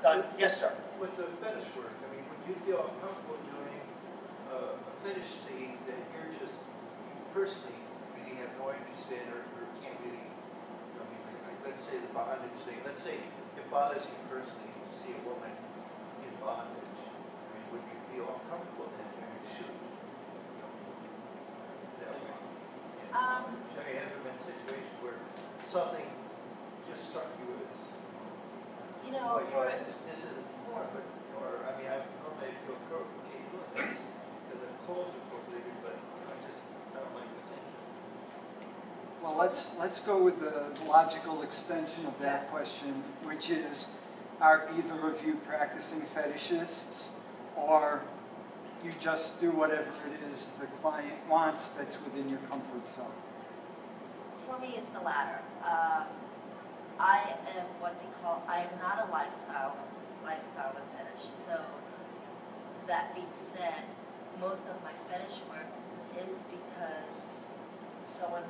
Yes, sir. With the fetish work, I mean, would you feel uncomfortable doing a fetish scene that you're just personally really have no interest in or can't really, I mean, like, let's say the bondage thing. Let's say it bothers you personally to see a woman in bondage. I mean, would you feel uncomfortable then during the shoot? Have you ever been in a situation where something just struck you as, this isn't porn, but, or, I mean, I normally feel okay doing this because I'm clothes are appropriated, but I don't like this interest. Well, let's go with the logical extension of that question, which is, are either of you practicing fetishists, or you just do whatever it is the client wants that's within your comfort zone? For me, it's the latter. I am what they call, I am not a lifestyle with fetish. So that being said, most of my fetish work is because someone,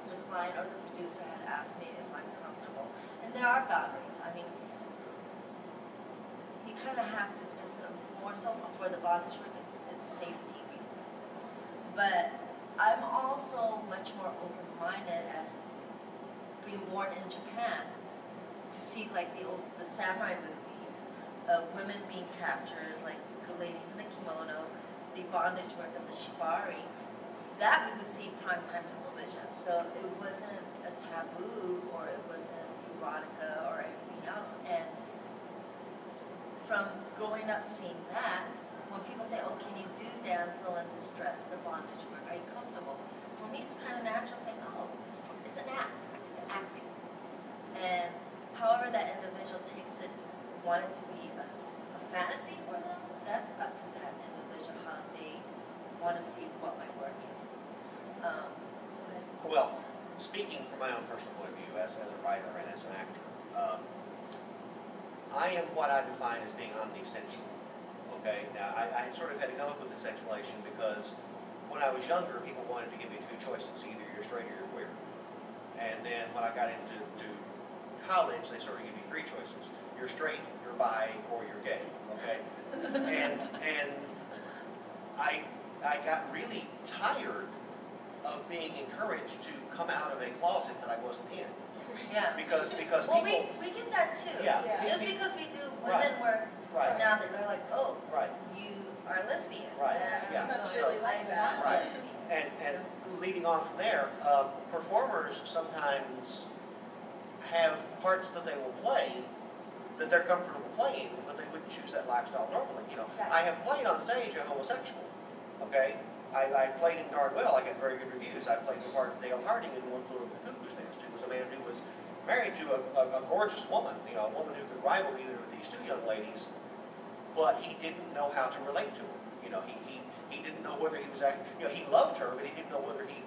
the client or the producer, had asked me if I'm comfortable. And there are boundaries. I mean, you kind of have to just, more so for the bondage work, it's safety reason. But I'm also much more open-minded as being born in Japan to see like the samurai movies of women being captured, like the ladies in the kimono, the bondage work of the shibari. That we would see primetime television. So it wasn't a taboo or it wasn't erotica or anything else. And from growing up seeing that, when people say, oh, can you do damsel in distress, the bondage work, are you comfortable? For me, it's kind of natural saying, oh, it's an act, it's an acting. And however that individual takes it to want it to be a fantasy for them, that's up to that individual, how they want to see what my work is. Go ahead. Well, speaking from my own personal point of view as a writer and as an actor, I am what I define as being on the essential. Okay, now I sort of had to come up with this explanation because when I was younger, people wanted to give me two choices: either you're straight or you're queer. And then when I got into college, they sort of give you three choices: you're straight, you're bi, or you're gay. Okay, and I got really tired of being encouraged to come out of a closet that I wasn't in. Yes. Because well, people, we get that too. Yeah. Just because we do women work, now that they're like, oh, you are lesbian. Right. Yeah. Must really like that. Right. And leading on from there, performers sometimes have parts that they will play that they're comfortable playing, but they wouldn't choose that lifestyle normally. You know, exactly. I have played on stage a homosexual. Okay, I played him darn well. I got very good reviews. I played the part of Dale Harding in One Flew Over the Cuckoo's Nest. It was a man who was married to a gorgeous woman, you know, a woman who could rival either of these two young ladies, but he didn't know how to relate to her. You know, he didn't know whether he was acting, you know, he loved her, but he didn't know whether he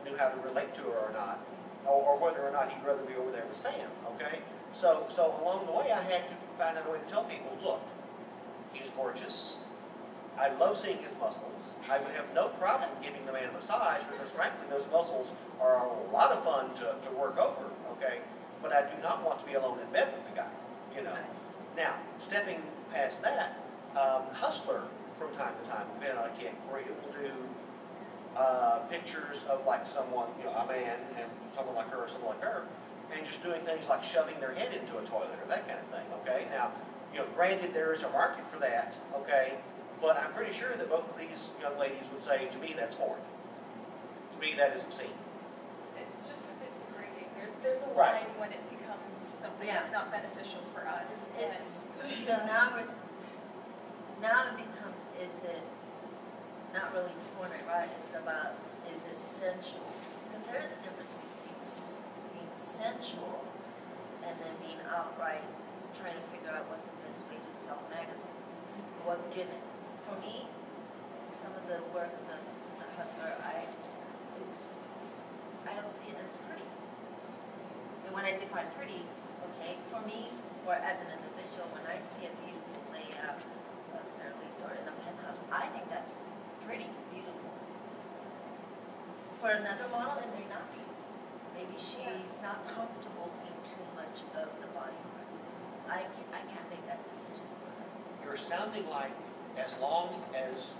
knew how to relate to her or not, or whether or not he'd rather be over there with Sam, okay? So along the way, I had to find out a way to tell people, look, he's gorgeous. I love seeing his muscles. I would have no problem giving the man a massage because, frankly, those muscles are a lot of fun to work over, okay? But I do not want to be alone in bed with the guy, you know? Now, stepping past that, Hustler, from time to time, will be on a kick where it will do pictures of like someone, you know, a man and someone like her or someone like her, and just doing things like shoving their head into a toilet or that kind of thing, okay? Now, you know, granted there is a market for that, okay? But I'm pretty sure that both of these young ladies would say, to me, that's porn. To me, that is obscene. It's just a bit degrading. There's a line when it becomes something that's not beneficial for us. It's you know, now it becomes, is it not really porn, right? It's about, is it sensual? Because there is a difference between being sensual and then being outright trying to figure out what's the best way to sell a magazine. What gimmick? For me, some of the works of the Hustler, I don't see it as pretty. And when I define pretty, okay, for me, or as an individual, when I see a beautiful layout of Sara or in a penthouse, I think that's pretty beautiful. For another model, it may not be. Maybe she's not comfortable seeing too much of the body parts. I can't make that you're sounding like, as long as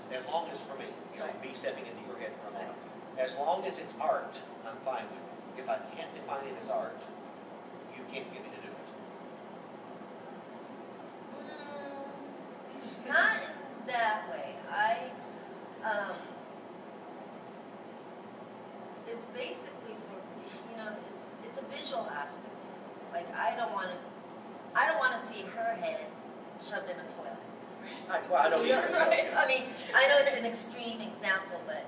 for me, you know, me stepping into your head for a moment, as long as it's art, I'm fine with it. If I can't define it as art, you can't get me to do it. Not in that way. It's basically for, you know, it's a visual aspect to it. Like I don't want to see her head shoved in a toilet. Well, I don't either. Right? I mean, I know it's an extreme example, but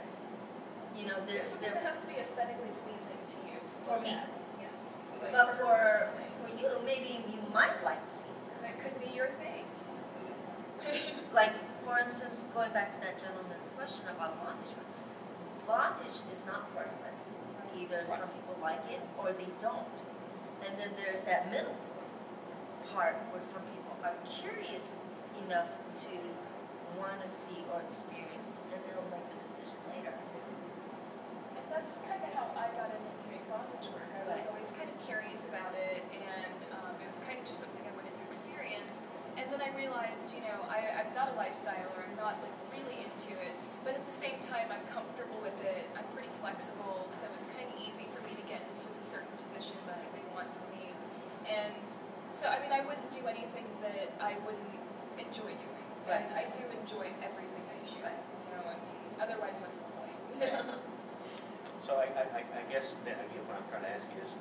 you know, It's something that has to be aesthetically pleasing to you to for look me. at. Yes. But for for personally. you, maybe you might like to see That could be your thing. like, for instance, going back to that gentleman's question about bondage. Bondage is not for everybody. Either some people like it or they don't. And then there's that middle part where some people are curious enough to want to see or experience, and they'll make the decision later. And that's kind of how I got into doing bondage work. I was always kind of curious about it, and it was kind of just something I wanted to experience. And then I realized, you know, I'm not a lifestyler, I'm not like really into it, but at the same time I'm comfortable with it, I'm pretty flexible, so it's kind of easy for me to get into the certain positions that they want from me. And so, I mean, I wouldn't do anything that I wouldn't enjoy doing. Right. And I do enjoy everything I shoot. Right. You know, I mean, otherwise what's the point? So I guess then again what I'm trying to ask you is,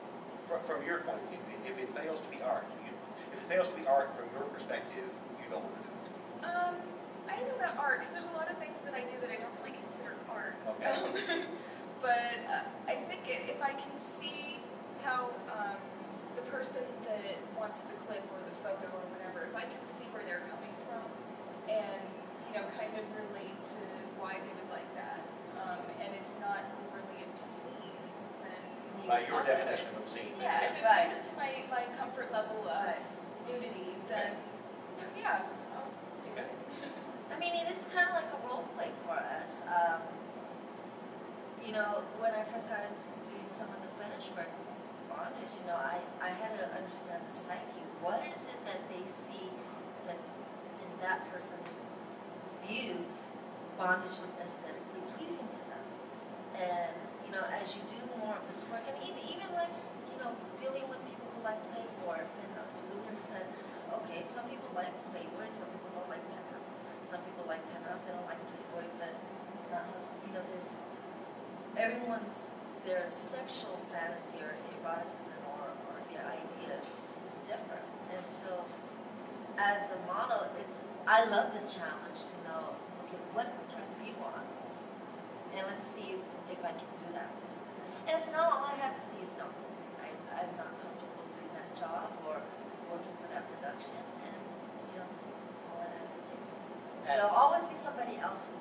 from your point of view, if it fails to be art, if it fails to be art from your perspective, you don't want to do it. I don't know about art, because there's a lot of things that I do that I don't really consider art. Okay. But I think if I can see how the person that wants the clip or the photo or whatever, if I can see where they're coming from and, you know, kind of relate to why they would like that, and it's not overly obscene, then... By your definition of obscene. Yeah, if it fits into my comfort level of nudity, then, you know, yeah, I'll do it. I mean, it is kind of like a role play for us. You know, when I first got into doing some of the fetish work, bondage, you know, I had to understand the psyche. What is it that they see that in that person's view, bondage was aesthetically pleasing to them? And, you know, as you do more of this work, and even like, you know, dealing with people who like Playboy or Penthouse, to really understand, okay, some people like Playboy, some people don't like Penthouse. Some people like Penthouse, they don't like Playboy, but you know, their sexual fantasy or eroticism or the idea is different. And so, as a model, I love the challenge to know, okay, what turns you on? And let's see if I can do that. And if not, all I have to see is no. I'm not comfortable doing that job or working for that production, and you know, all it has to do. There'll always be somebody else who